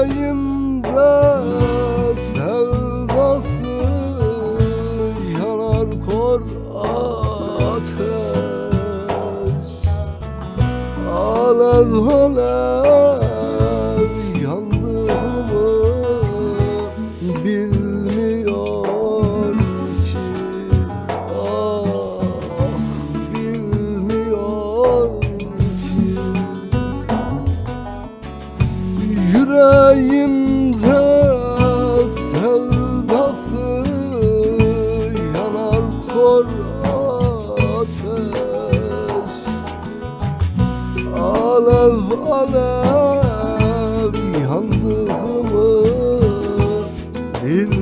Yüreğimde sevdası yanar kor ateş. Alev alev yandığımı bilmiyor ki, ah bilmiyor ki. Yüreğimde sevdası yanar kor ateş. Alev alev yandığımı bil